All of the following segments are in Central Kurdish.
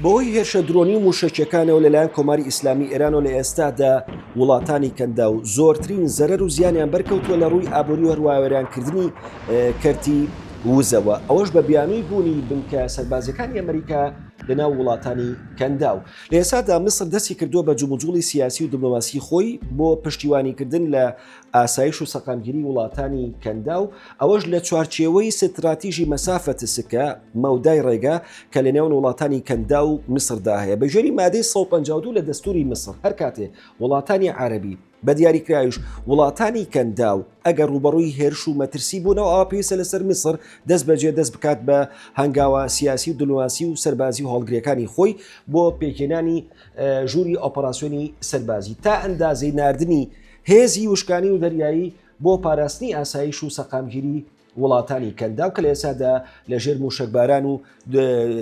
بەهۆی هێرشە درۆنی و موشەکیەکانەوە لەلایەن کۆماری ئیسلامی ئێران و لە ئێستادا وڵاتانی کەندا و زۆرترین زەرەر و زیانیان بەرکەوتووە لە ڕووی ئابووری و هەروایوەریانکردنی کەرتی وزەوە، ئەوەش بە بیانووی بوونی بنکە سەربازەکانی ئەمریکا لەناو وڵاتانی کەندا و لە ئێستادا میسر دەستی کردووە بە جوموجوڵی سیاسی و دیپلۆماسی خۆی بۆ پشتیوانیکردن لە ئاسایش و سەقامگیری وڵاتانی کەندا و ئەوەش لە چوارچێوەی ستراتیژی مەسافەتە سکە مەودای ڕێگا کە لە نێوان وڵاتانی کەندا و میسردا هەیە. بەژێری مادەی 152 لە دەستوری میسر هەر کاتێ وڵاتانی عەرەبی بە دیاریکرایش وڵاتانی کەندا و ئەگەر ڕوبەڕووی هێرش و مەترسی بوونەوە ئەوە پێویستە لەسەر میسر دەست بەجێ دەست بکات بە هەنگاوە سیاسی و دیپلۆماسی و سەربازی و هەڵگرەکانی خۆی بۆ پێکێنانی ژووری ئۆپەراسیۆنی سەربازی تا ئەندازەی ناردنی هێزی وشکانی و دەریایی بۆ پاراستنی ئاسایش و سەقامگیری وڵاتانی کەندا و کە لە ئێستادا لەژێر موشکباران و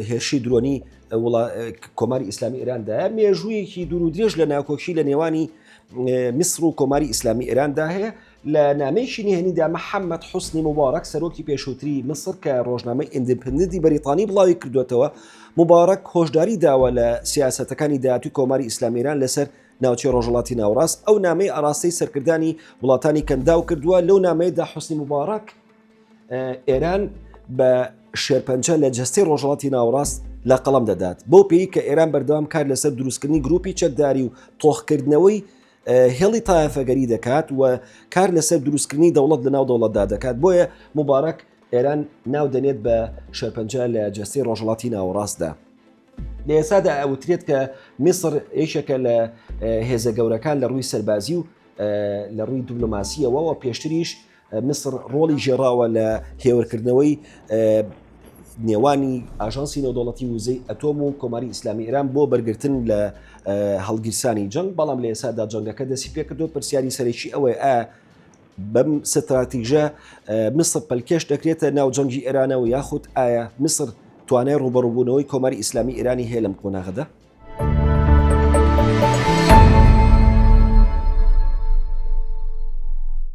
هێرشی درۆنی کۆماری ئیسلامی ئێراندا مێژوویەکی دوور و درێژ لە ناوکۆکیی لە نێوانی میسر و کۆماری ئیسلامی ئێراندا هەیە. لە نامەیەکی نهێنیدا محەممەد حوسنی مبارەک سەرۆکی پێشووتری میسر کە ڕۆژنامەی ئیندیپندنتی بەریتانی بڵاوی کردوێتەوە مبارەک هۆشداری داوە لە سیاسەتەکانی داهاتووی کۆماری ئیسلامی ئێران لەسەر ناوچەی ڕۆژهەڵاتی ناوەڕاست. ئەو نامەی ئاراستەی سەرکردانی وڵاتانی کەندا و کردووە. لەو نامەیەدا حوسنی مبارەک ئێران بە شێرپەنجە لە جەستەی ڕۆژهەڵاتی ناوەڕاست لە قەڵەم دەدات بۆ پێی کە ئێران بەردەوام کار لەسەر دروستکردنی گروپی چەکداری و تۆخکردنەوەی هێڵی تایەفەگەری دەکات و کار لەسەر دروستکردنی دەوڵەت لە ناو دەوڵەتدا دەکات. بۆیە مبارەک ئێران ناو دەنێت بە شێرپەنجە لە جەستەی ڕۆژهەڵاتی ناوەڕاستدا. لە ئێستادا ئەوترێت کە میسر یەکێکە لە هێزە گەورەکان لە ڕووی سەربازی و لە ڕووی دیپلۆماسیەوە و پێشتریش میسر ڕۆڵی ژێراوە لە هێورکردنەوەی نێوانی ئاژانسی نێودەوڵەتی وزەی ئەتۆم و کۆماری ئیسلامی ئێران بۆ بەرگرتن لە هەڵگیرسانی جەنگ. بەڵام لە ئێستادا جەنگەکە دەستی پێکردو. پرسیاری سەرەکی ئەوەیە بەم ستراتیژە میسر پەلکێش دەکرێتە ناو جەنگی ئێرانەوە یاخود ئایا میسر توانای ڕوبەڕووبوونەوەی کۆماری ئیسلامی ئێرانی هەیە لەم قۆناغەدا؟